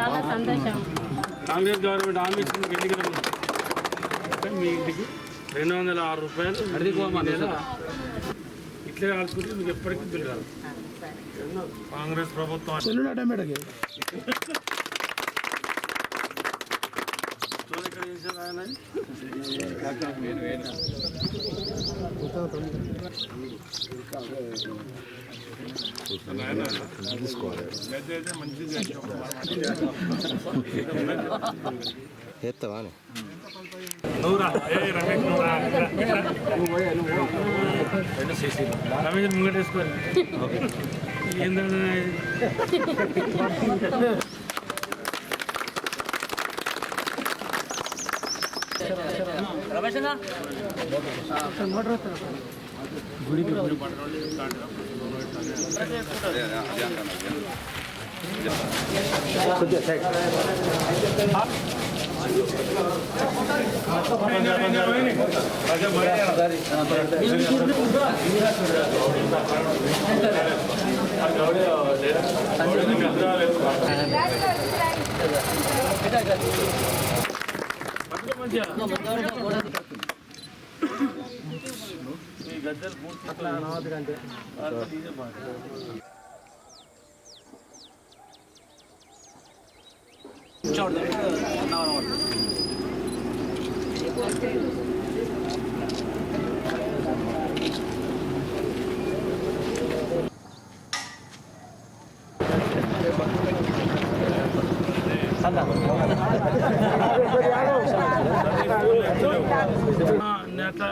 చాలా సంతోషం. కాంగ్రెస్ గవర్నమెంట్ హామీ ఇచ్చిన ఎన్నికల ముందు మీ ఇంటికి 206 రూపాయలు ఇట్లే కాల్చుకుంటే మీకు ఎప్పటికీ బిల్లు రాదు. కాంగ్రెస్ ప్రభుత్వం ఇక్కడ చేసేది ఆయన చెప్తావా రమేష్ ముంగటేసుకోవాలి ఏంటన్నా గుడికి గద్దెలు పూర్తి అట్లా అంటే అట్లా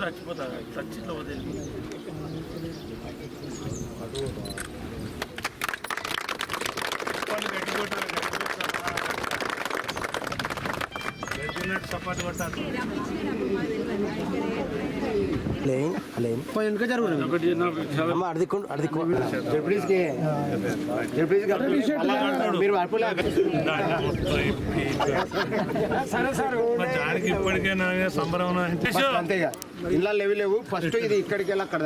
అచ్చిపోతా చచ్చిలో వదిలి సపాటు కొట్టాలి దానికి ఇప్పటికైనా సంబరం అంతేగా ఇలా లేవు ఫస్ట్ ఇది ఇక్కడికి వెళ్ళి అక్కడ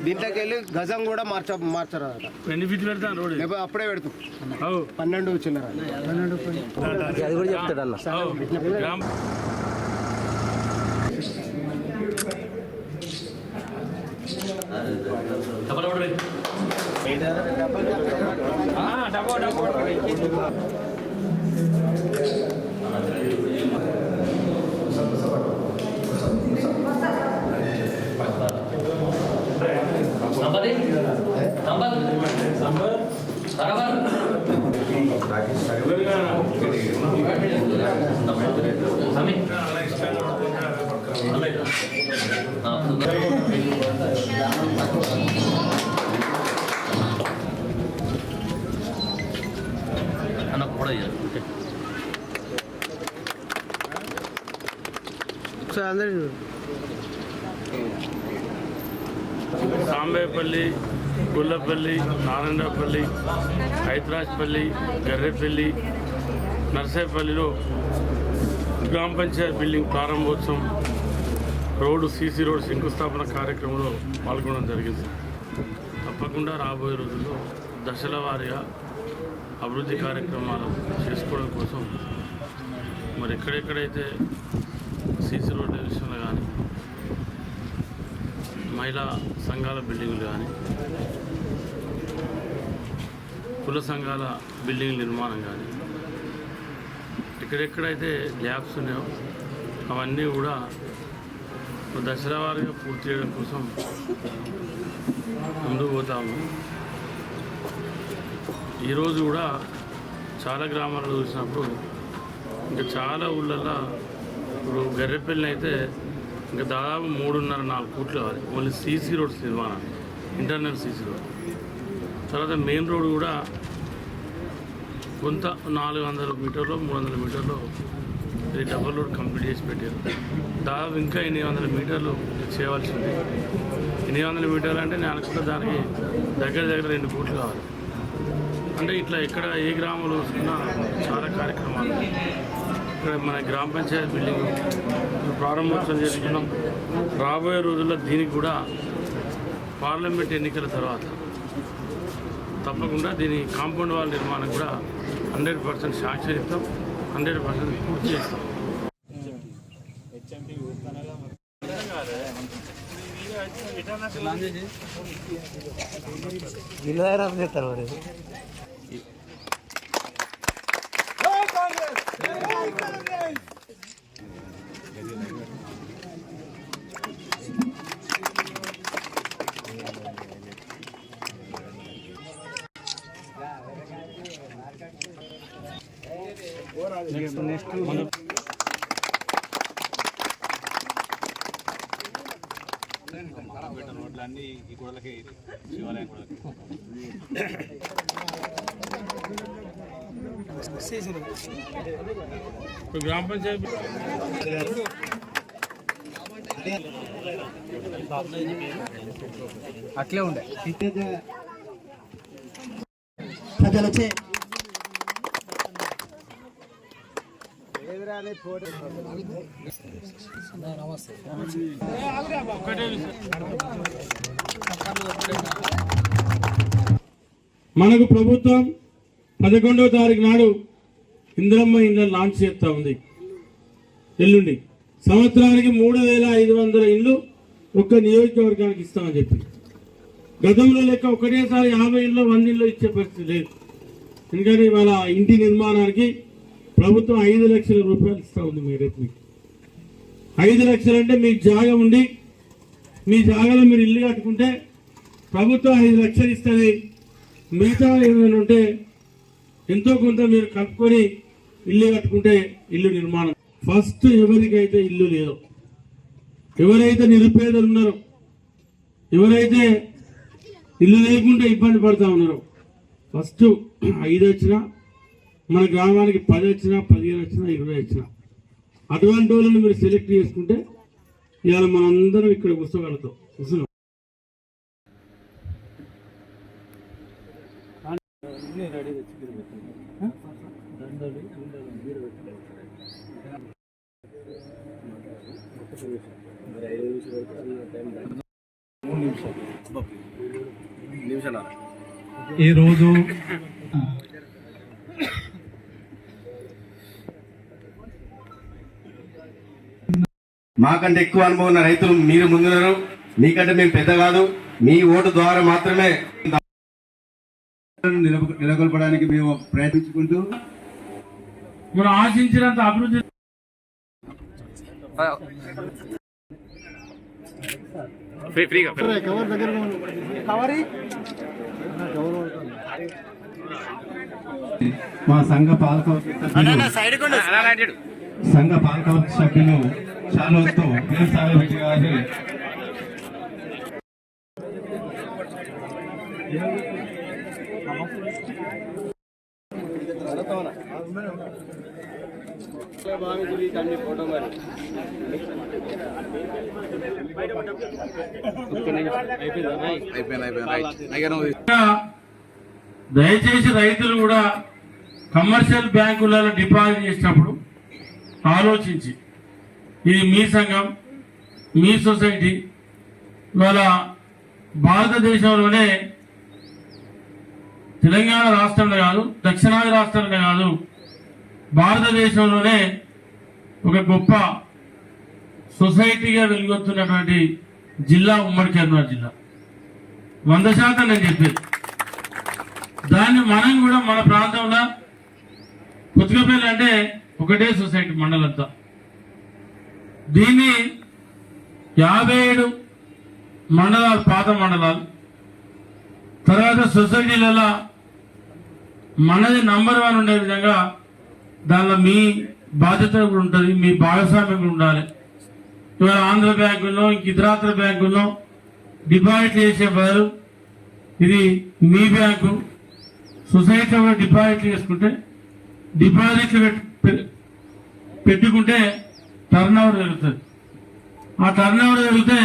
దీంట్లోకి వెళ్ళి గజం కూడా మార్చరు బెనిఫిట్ పెడతాను రోడ్ అప్పుడే పెడతాం 12 చిల్లర అది కూడా చెప్తాడు అన్న సాంబేపల్లి, గుల్లపల్లి, నారాయణపల్లి, హైదరాజ్పల్లి, గర్రెపల్లి, నర్సేపల్లిలో గ్రామ పంచాయతీ బిల్డింగ్ ప్రారంభోత్సవం రోడ్డు సీసీ రోడ్ శంకుస్థాపన కార్యక్రమంలో పాల్గొనడం జరిగింది. తప్పకుండా రాబోయే రోజుల్లో దశల వారీగా అభివృద్ధి కార్యక్రమాలు చేసుకోవడం కోసం మరి ఎక్కడెక్కడైతే సీసీ రోడ్ల విషయంలో కానీ మహిళా సంఘాల బిల్డింగులు కానీ కుల సంఘాల బిల్డింగ్ నిర్మాణం కానీ ఎక్కడెక్కడైతే ల్యాబ్స్ ఉన్నాయో అవన్నీ కూడా దశల వారీగా పూర్తి చేయడం కోసం ముందుకు పోతాము. ఈరోజు కూడా చాలా గ్రామాల్లో చూసినప్పుడు ఇంకా చాలా ఊళ్ళల్లో ఇప్పుడు గర్రెపల్లి అయితే ఇంకా దాదాపు 3.5-4 కోట్లు కావాలి ఓన్లీ సీసీ రోడ్స్ నిర్మాణం, ఇంటర్నల్ సీసీ రోడ్. తర్వాత మెయిన్ రోడ్ కూడా కొంత 400 మీటర్లు 300 మీటర్లు ఇది డబల్ రోడ్ కంప్లీట్ చేసి పెట్టారు. దాదాపు ఇంకా 800 మీటర్లు చేయవలసి ఉంది. 800 మీటర్లు అంటే నేను అనుకుంటే దానికి దగ్గర 2 కోట్లు కావాలి. అంటే ఇట్లా ఎక్కడ ఏ గ్రామంలో వస్తున్నా చాలా కార్యక్రమాలు. ఇక్కడ మన గ్రామ పంచాయతీ బిల్డింగ్ ప్రారంభోత్సవం చేసుకున్నాం. రాబోయే రోజుల్లో దీనికి కూడా పార్లమెంట్ ఎన్నికల తర్వాత తప్పకుండా దీని కాంపౌండ్ వాల్ నిర్మాణం కూడా 100% శాంక్షన్ ఇస్తాం, 100% పూర్తి చేస్తాం. గ్రామ పంచాయతీ అట్లే ఉండే ప్రజలచే మనకు ప్రభుత్వం 11వ తారీఖు నాడు ఇందిరమ్మ ఇండ్ల లాంచ్ చేస్తా ఉంది. ఎల్లుండి సంవత్సరానికి 3,500 ఇండ్లు ఒక్క నియోజకవర్గానికి ఇస్తామని చెప్పి, గతంలో లెక్క ఒకటేసారి 50 ఇండ్లు 100 ఇండ్లు ఇచ్చే పరిస్థితి లేదు. ఎందుకంటే ఇవాళ ఇంటి నిర్మాణానికి ప్రభుత్వం 5 లక్షల రూపాయలు ఇస్తా ఉంది. మీకు 5 లక్షలు అంటే మీకు జాగా ఉండి మీ జాగాలో మీరు ఇల్లు కట్టుకుంటే ప్రభుత్వం 5 లక్షలు ఇస్తుంది. మిగతా ఏమైనా ఉంటే ఎంతో కొంత మీరు కలుపుకొని ఇల్లు కట్టుకుంటే ఇల్లు నిర్మాణం. ఫస్ట్ ఎవరికైతే ఇల్లు లేదో, ఎవరైతే నిరుపేదలు ఉన్నారో, ఎవరైతే ఇల్లు లేకుండా ఇబ్బంది పడుతూ ఉన్నారో, ఫస్ట్ 5 వచ్చినా మన గ్రామానికి 10 వచ్చినా 15 వచ్చినా 20 వచ్చినా అటువంటి వాళ్ళని మీరు సెలెక్ట్ చేసుకుంటే ఇవాళ మనందరం ఇక్కడ కూర్చోగలుగుతాం. కూర్చున్నాం. ఈరోజు మాకంటే ఎక్కువ అనుభవం ఉన్న రైతులు మీరు ముందున్నారు. మీకంటే మేము పెద్ద కాదు. మీ ఓటు ద్వారా మాత్రమే నెలకొల్పడానికి మేము ప్రయత్నించుకుంటూ మనం ఆశించినంత అభివృద్ధి మా సంఘ పాలకవర్గ సభ్యులు చాలుతో వీరసాగరెడ్డి గారి దయచేసి రైతులు కూడా కమర్షియల్ బ్యాంకులలో డిపాజిట్ చేసినప్పుడు ఆలోచించి, ఇది మీ సంఘం, మీ సొసైటీ. ఇవాళ భారతదేశంలోనే తెలంగాణ రాష్ట్రంలో కాదు, దక్షిణాది రాష్ట్రంలో కాదు, భారతదేశంలోనే ఒక గొప్ప సొసైటీగా వెలుగొస్తున్నటువంటి జిల్లా ఉమ్మడి కరీంనగర్ జిల్లా. 100% నేను చెప్పేది. దాన్ని మనం కూడా మన ప్రాంతంలో కొత్తపల్లి అంటే ఒకటే సొసైటీ మండలంతా. దీన్ని 57 మండలాలు, పాత మండలాలు, తర్వాత సొసైటీలలో మనది నంబర్ 1 ఉండే విధంగా దానిలో మీ బాధ్యత కూడా ఉంటుంది, మీ భాగస్వామ్యం కూడా ఉండాలి. ఇవాళ ఆంధ్ర బ్యాంకుల్లో, ఇతరాత్ర బ్యాంకుల్లో డిపాజిట్ చేసే బదులు ఇది మీ బ్యాంకు, సొసైటీలో డిపాజిట్ చేసుకుంటే, డిపాజిట్లు పెట్టుకుంటే టర్న్ ఓవర్ జరుగుతుంది. ఆ టర్న్ ఓవర్ జరిగితే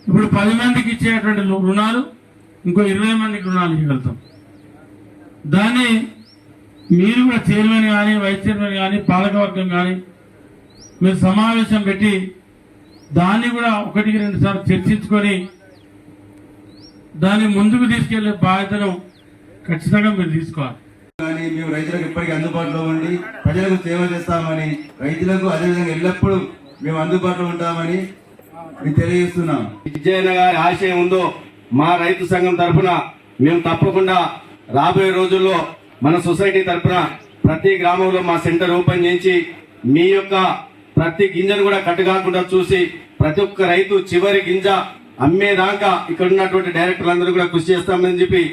ఇప్పుడు 10 మందికి ఇచ్చేటువంటి రుణాలు ఇంకో 20 మందికి రుణాలు ఇవ్వగలుగుతాం. దాన్ని మీరు కూడా చైర్మన్ కానీ, వైస్ చైర్మన్ కానీ, పాలకవర్గం కానీ మీరు సమావేశం పెట్టి దాన్ని కూడా 1-2 సార్లు చర్చించుకొని దాన్ని ముందుకు తీసుకెళ్లే బాధ్యతను ఖచ్చితంగా మీరు తీసుకోవాలి. కానీ మేము రైతులకు ఎప్పటికీ అందుబాటులో ఉండి ప్రజలకు సేవ చేస్తామని, రైతులకు అదేవిధంగా ఎల్లప్పుడూ మేము అందుబాటులో ఉంటామని మీకు తెలియజేస్తున్నాం. విజయన్న గారి ఆశయం ఉందో మా రైతు సంఘం తరఫున మేము తప్పకుండా రాబోయే రోజుల్లో మన సొసైటీ తరఫున ప్రతి గ్రామంలో మా సెంటర్ ఓపెన్ చేసి మీ యొక్క ప్రతి గింజను కూడా కట్టుకాకుండా చూసి ప్రతి ఒక్క రైతు చివరి గింజ అమ్మేదాకా ఇక్కడ ఉన్నటువంటి డైరెక్టర్లందరూ కూడా కృషి చేస్తామని చెప్పి